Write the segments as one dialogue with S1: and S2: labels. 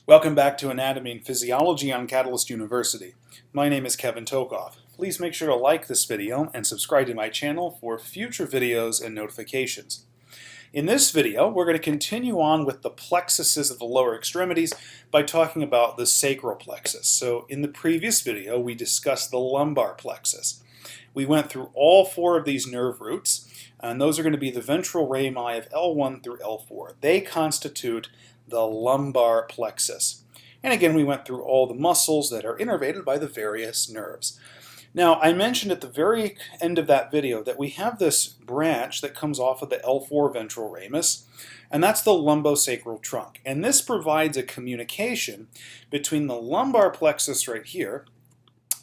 S1: Welcome back to Anatomy and Physiology on Catalyst University. My name is Kevin Tokoph. Please make sure to like this video and subscribe to my channel for future videos and notifications. In this video, we're going to continue on with the plexuses of the lower extremities by talking about the sacral plexus. So in the previous video, we discussed the lumbar plexus. We went through all four of these nerve roots, and those are going to be the ventral rami of L1 through L4. They constitute the lumbar plexus. And again, we went through all the muscles that are innervated by the various nerves. Now, I mentioned at the very end of that video that we have this branch that comes off of the L4 ventral ramus, and that's the lumbosacral trunk. And this provides a communication between the lumbar plexus right here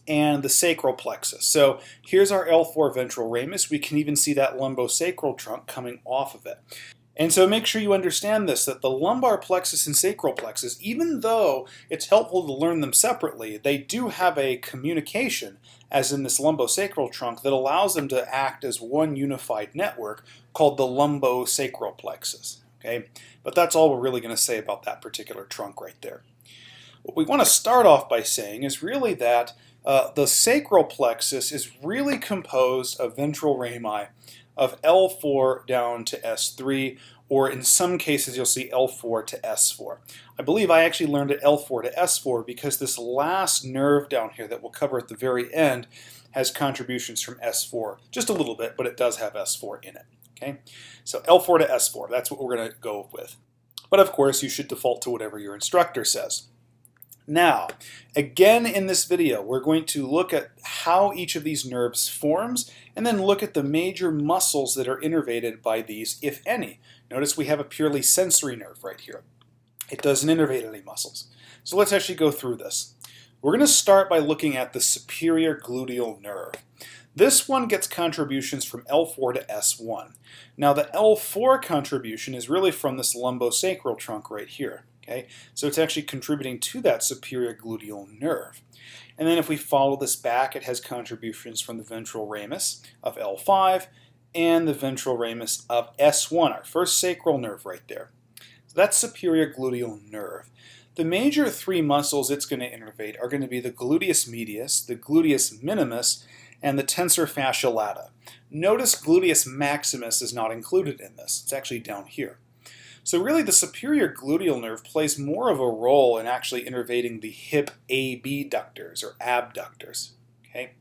S1: and the sacral plexus. So here's our L4 ventral ramus. We can even see that lumbosacral trunk coming off of it. And so make sure you understand this, that the lumbar plexus and sacral plexus, even though it's helpful to learn them separately, they do have a communication, as in this lumbosacral trunk, that allows them to act as one unified network called the lumbosacral plexus. Okay? But that's all we're really going to say about that particular trunk right there. What we want to start off by saying is really that the sacral plexus is really composed of ventral rami of L4 down to S3, or in some cases you'll see L4 to S4. I believe I actually learned it L4 to S4 because this last nerve down here that we'll cover at the very end has contributions from S4. Just a little bit, but it does have S4 in it. Okay, so L4 to S4, that's what we're going to go with. But of course, you should default to whatever your instructor says. Now, again in this video, we're going to look at how each of these nerves forms and then look at the major muscles that are innervated by these, if any. Notice we have a purely sensory nerve right here. It doesn't innervate any muscles. So let's actually go through this. We're going to start by looking at the superior gluteal nerve. This one gets contributions from L4 to S1. Now the L4 contribution is really from this lumbosacral trunk right here. Okay? So it's actually contributing to that superior gluteal nerve. And then if we follow this back, it has contributions from the ventral ramus of L5 and the ventral ramus of S1, our first sacral nerve right there. So that's superior gluteal nerve. The major three muscles it's going to innervate are going to be the gluteus medius, the gluteus minimus, and the tensor fascia lata. Notice gluteus maximus is not included in this. It's actually down here. So really the superior gluteal nerve plays more of a role in actually innervating the hip abductors or abductors. Okay?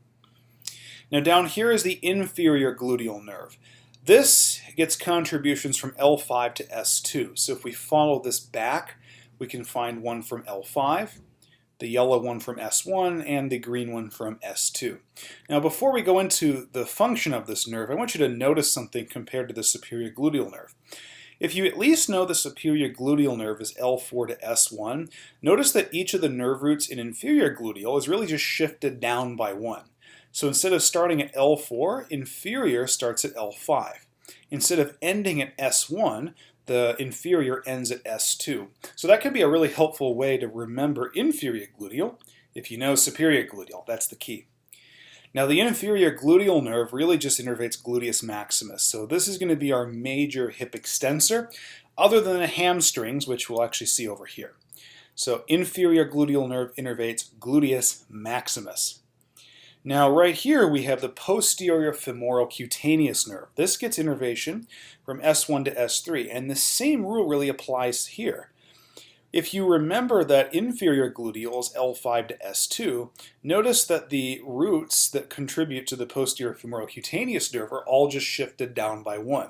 S1: Now down here is the inferior gluteal nerve. This gets contributions from L5 to S2. So if we follow this back, we can find one from L5, the yellow one from S1, and the green one from S2. Now before we go into the function of this nerve, I want you to notice something compared to the superior gluteal nerve. If you at least know the superior gluteal nerve is L4 to S1, notice that each of the nerve roots in inferior gluteal is really just shifted down by one. So instead of starting at L4, inferior starts at L5. Instead of ending at S1, the inferior ends at S2. So that could be a really helpful way to remember inferior gluteal if you know superior gluteal. That's the key. Now the inferior gluteal nerve really just innervates gluteus maximus. So this is going to be our major hip extensor, other than the hamstrings, which we'll actually see over here. So inferior gluteal nerve innervates gluteus maximus. Now right here we have the posterior femoral cutaneous nerve. This gets innervation from S1 to S3, and the same rule really applies here. If you remember that inferior gluteal is L5 to S2, notice that the roots that contribute to the posterior femoral cutaneous nerve are all just shifted down by one.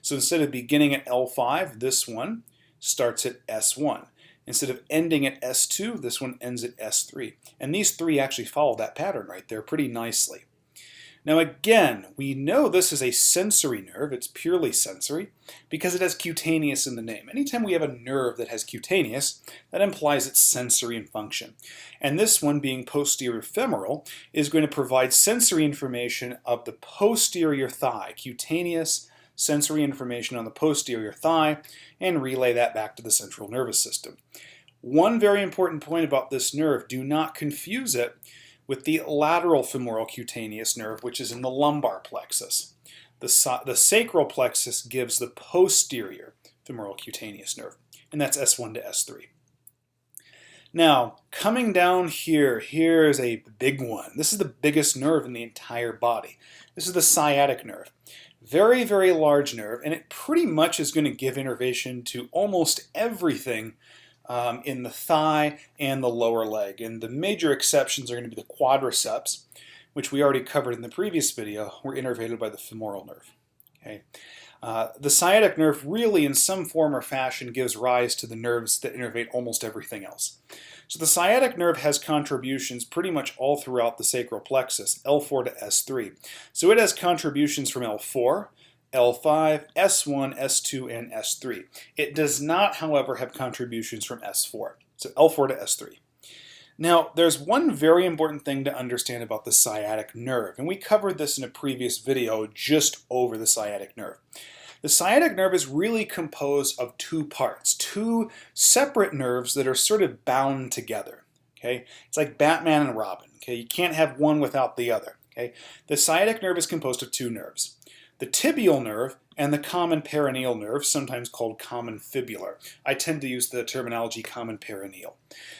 S1: So instead of beginning at L5, this one starts at S1. Instead of ending at S2, this one ends at S3. And these three actually follow that pattern right there pretty nicely. Now again, we know this is a sensory nerve. It's purely sensory because it has cutaneous in the name. Anytime we have a nerve that has cutaneous, that implies it's sensory in function. And this one, being posterior femoral, is going to provide sensory information of the posterior thigh, cutaneous sensory information on the posterior thigh, and relay that back to the central nervous system. One very important point about this nerve, do not confuse it with the lateral femoral cutaneous nerve, which is in the lumbar plexus. The sacral plexus gives the posterior femoral cutaneous nerve, and that's S1 to S3. Now, coming down here, here's a big one. This is the biggest nerve in the entire body. This is the sciatic nerve. Very, very large nerve, and it pretty much is going to give innervation to almost everything in the thigh and the lower leg. And the major exceptions are going to be the quadriceps, which we already covered in the previous video, were innervated by the femoral nerve. Okay. The sciatic nerve really, in some form or fashion, gives rise to the nerves that innervate almost everything else. So the sciatic nerve has contributions pretty much all throughout the sacral plexus, L4 to S3. So it has contributions from L4, L5, S1, S2, and S3. It does not, however, have contributions from S4. So L4 to S3. Now, there's one very important thing to understand about the sciatic nerve, and we covered this in a previous video just over the sciatic nerve. The sciatic nerve is really composed of two parts, two separate nerves that are sort of bound together. Okay? It's like Batman and Robin. Okay? You can't have one without the other. Okay? The sciatic nerve is composed of two nerves, the tibial nerve and the common perineal nerve, sometimes called common fibular. I tend to use the terminology common perineal.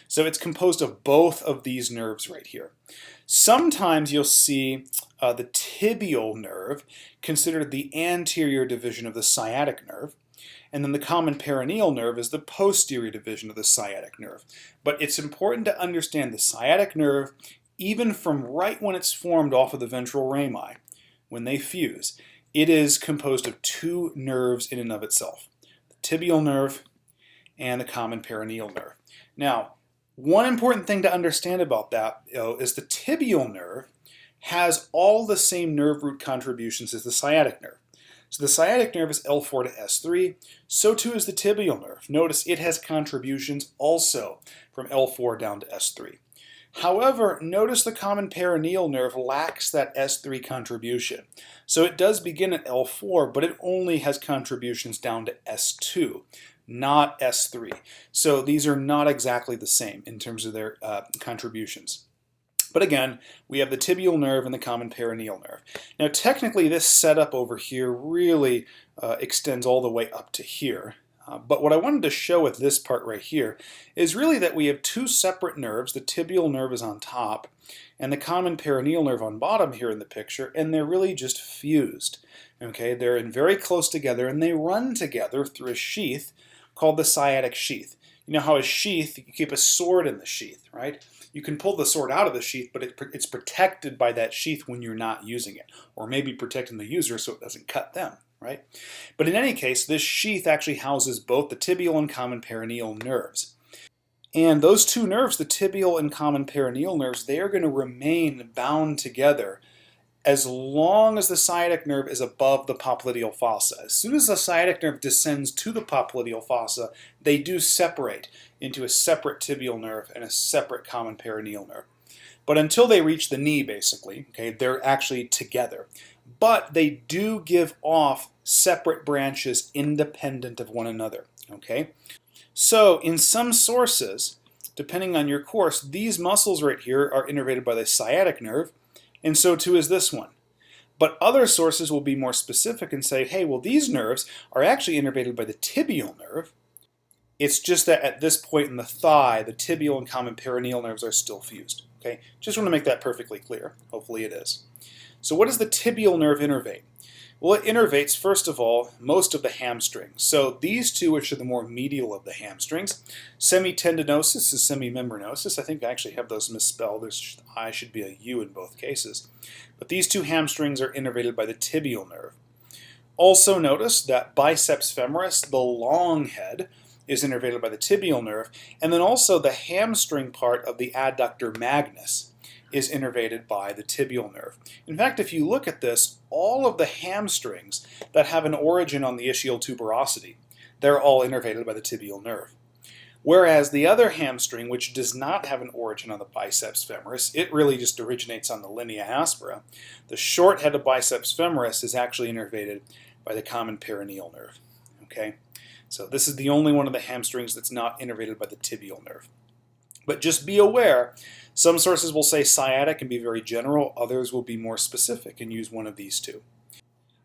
S1: So it's composed of both of these nerves right here. Sometimes you'll see the tibial nerve considered the anterior division of the sciatic nerve, and then the common perineal nerve is the posterior division of the sciatic nerve. But it's important to understand the sciatic nerve, even from right when it's formed off of the ventral rami, when they fuse, it is composed of two nerves in and of itself, the tibial nerve and the common perineal nerve. Now, one important thing to understand about that is the tibial nerve has all the same nerve root contributions as the sciatic nerve. So the sciatic nerve is L4 to S3, so too is the tibial nerve. Notice it has contributions also from L4 down to S3. However, notice the common perineal nerve lacks that S3 contribution. So it does begin at L4, but it only has contributions down to S2, not S3. So these are not exactly the same in terms of their contributions. But again, we have the tibial nerve and the common perineal nerve. Now technically this setup over here really extends all the way up to here. But what I wanted to show with this part right here is really that we have two separate nerves. The tibial nerve is on top and the common perineal nerve on bottom here in the picture, and they're really just fused. Okay, they're very close together and they run together through a sheath called the sciatic sheath. You know how a sheath, you keep a sword in the sheath, right? You can pull the sword out of the sheath, but it's protected by that sheath when you're not using it, or maybe protecting the user so it doesn't cut them. Right? But in any case, this sheath actually houses both the tibial and common perineal nerves. And those two nerves, the tibial and common perineal nerves, they are going to remain bound together as long as the sciatic nerve is above the popliteal fossa. As soon as the sciatic nerve descends to the popliteal fossa, they do separate into a separate tibial nerve and a separate common perineal nerve. But until they reach the knee, basically, okay, they're actually together. But they do give off separate branches independent of one another. Okay? So in some sources, depending on your course, these muscles right here are innervated by the sciatic nerve, and so too is this one. But other sources will be more specific and say, hey, well, these nerves are actually innervated by the tibial nerve. It's just that at this point in the thigh, the tibial and common perineal nerves are still fused. Okay? Just want to make that perfectly clear. Hopefully it is. So what does the tibial nerve innervate? Well, it innervates, first of all, most of the hamstrings. So these two, which are the more medial of the hamstrings, semitendinosus and semimembranosus. I think I actually have those misspelled. There's I should be a U in both cases. But these two hamstrings are innervated by the tibial nerve. Also notice that biceps femoris, the long head, is innervated by the tibial nerve. And then also the hamstring part of the adductor magnus is innervated by the tibial nerve. In fact, if you look at this, all of the hamstrings that have an origin on the ischial tuberosity, they're all innervated by the tibial nerve. Whereas the other hamstring, which does not have an origin on the biceps femoris, it really just originates on the linea aspera. The short head of biceps femoris is actually innervated by the common perineal nerve. Okay? So this is the only one of the hamstrings that's not innervated by the tibial nerve. But just be aware, some sources will say sciatic and be very general, others will be more specific and use one of these two.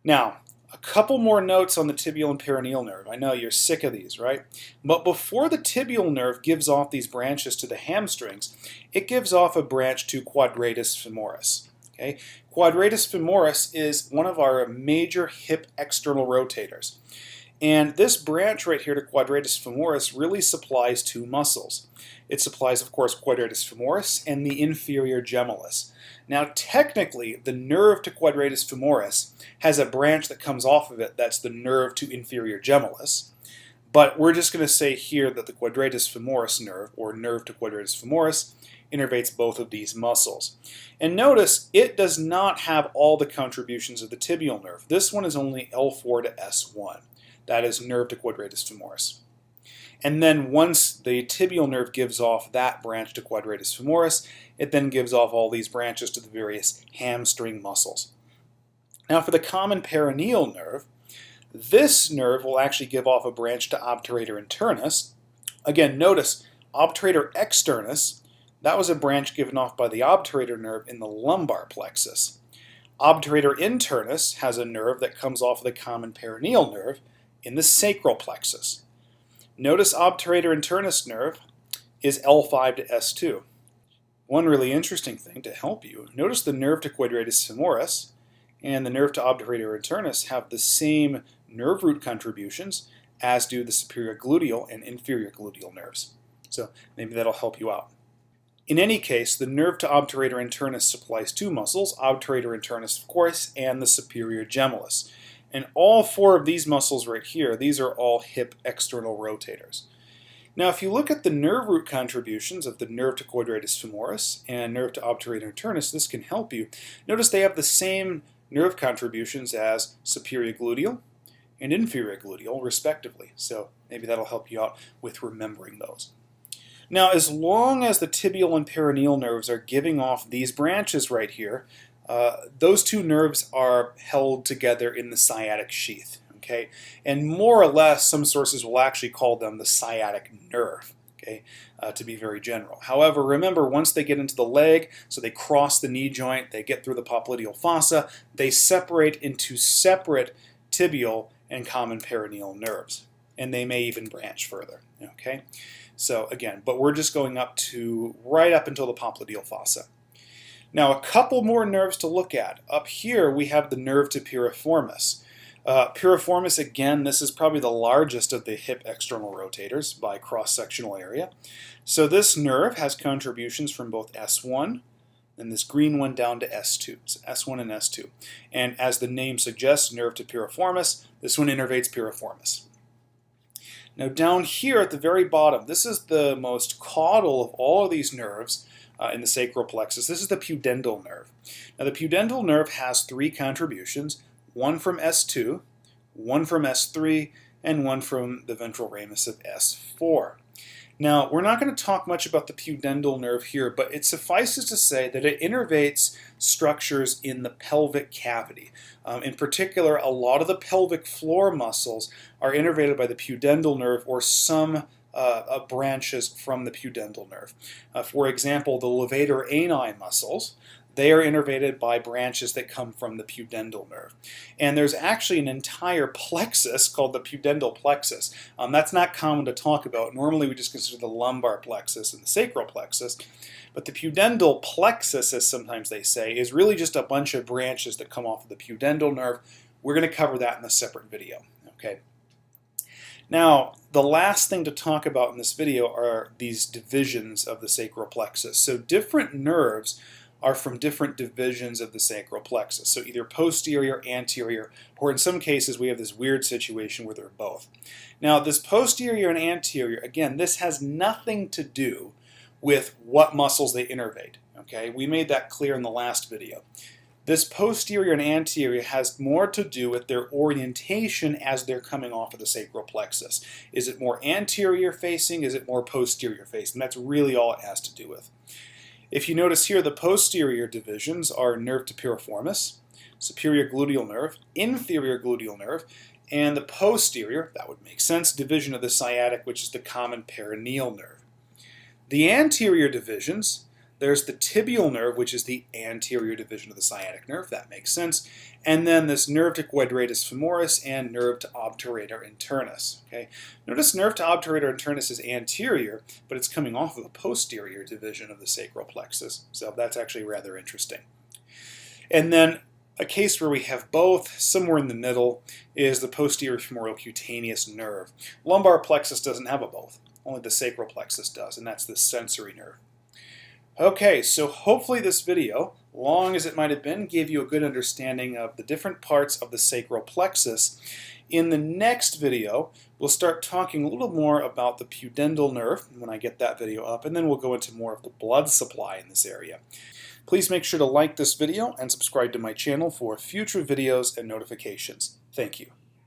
S1: Now, A couple more notes on the tibial and peroneal nerve. I know you're sick of these, right? But before the tibial nerve gives off these branches to the hamstrings, it gives off a branch to quadratus femoris. Okay? Quadratus femoris is one of our major hip external rotators. And this branch right here to quadratus femoris really supplies two muscles. It supplies, of course, quadratus femoris and the inferior gemellus. Now, technically, the nerve to quadratus femoris has a branch that comes off of it that's the nerve to inferior gemellus. But we're just going to say here that the quadratus femoris nerve, or nerve to quadratus femoris, innervates both of these muscles. And notice, it does not have all the contributions of the tibial nerve. This one is only L4 to S1. That is nerve to quadratus femoris. And then once the tibial nerve gives off that branch to quadratus femoris, it then gives off all these branches to the various hamstring muscles. Now for the common peroneal nerve, this nerve will actually give off a branch to obturator internus. Again, notice obturator externus, that was a branch given off by the obturator nerve in the lumbar plexus. Obturator internus has a nerve that comes off of the common peroneal nerve in the sacral plexus. Notice obturator internus nerve is L5 to S2. One really interesting thing to help you, notice the nerve to quadratus femoris and the nerve to obturator internus have the same nerve root contributions as do the superior gluteal and inferior gluteal nerves. So maybe that'll help you out. In any case, the nerve to obturator internus supplies two muscles, obturator internus of course, and the superior gemellus. And all four of these muscles right here, these are all hip external rotators. Now if you look at the nerve root contributions of the nerve to quadratus femoris and nerve to obturator internus, this can help you. Notice they have the same nerve contributions as superior gluteal and inferior gluteal respectively. So maybe that'll help you out with remembering those. Now as long as the tibial and peroneal nerves are giving off these branches right here, those two nerves are held together in the sciatic sheath, okay? And more or less, some sources will actually call them the sciatic nerve, okay, to be very general. However, remember, once they get into the leg, so they cross the knee joint, they get through the popliteal fossa, they separate into separate tibial and common peroneal nerves. And they may even branch further, okay? So again, but we're just going up to right up until the popliteal fossa. Now a couple more nerves to look at. Up here we have the nerve to piriformis. Piriformis, again, this is probably the largest of the hip external rotators by cross-sectional area. So this nerve has contributions from both S1 and this green one down to S2. So S1 and S2. And as the name suggests, nerve to piriformis, this one innervates piriformis. Now down here at the very bottom, this is the most caudal of all of these nerves in the sacral plexus. This is the pudendal nerve. Now the pudendal nerve has three contributions, one from S2, one from S3, and one from the ventral ramus of S4. Now we're not going to talk much about the pudendal nerve here, but it suffices to say that it innervates structures in the pelvic cavity. In particular, a lot of the pelvic floor muscles are innervated by the pudendal nerve or some branches from the pudendal nerve. For example, the levator ani muscles, they are innervated by branches that come from the pudendal nerve. And there's actually an entire plexus called the pudendal plexus. That's not common to talk about. Normally we just consider the lumbar plexus and the sacral plexus. But the pudendal plexus, as sometimes they say, is really just a bunch of branches that come off of the pudendal nerve. We're going to cover that in a separate video. Okay. Now, the last thing to talk about in this video are these divisions of the sacral plexus. So different nerves are from different divisions of the sacral plexus. So either posterior, anterior, or in some cases we have this weird situation where they're both. Now this posterior and anterior, again, this has nothing to do with what muscles they innervate. Okay, we made that clear in the last video. This posterior and anterior has more to do with their orientation as they're coming off of the sacral plexus. Is it more anterior facing? Is it more posterior facing? That's really all it has to do with. If you notice here, the posterior divisions are nerve to piriformis, superior gluteal nerve, inferior gluteal nerve, and the posterior, that would make sense, division of the sciatic, which is the common peroneal nerve. The anterior divisions, There's the tibial nerve, which is the anterior division of the sciatic nerve. That makes sense. And then this nerve to quadratus femoris and nerve to obturator internus. Okay? Notice nerve to obturator internus is anterior, but it's coming off of a posterior division of the sacral plexus. So that's actually rather interesting. And then a case where we have both, somewhere in the middle, is the posterior femoral cutaneous nerve. Lumbar plexus doesn't have a both. Only the sacral plexus does, and that's the sensory nerve. Okay, so hopefully this video, long as it might have been, gave you a good understanding of the different parts of the sacral plexus. In the next video, we'll start talking a little more about the pudendal nerve when I get that video up, and then we'll go into more of the blood supply in this area. Please make sure to like this video and subscribe to my channel for future videos and notifications. Thank you.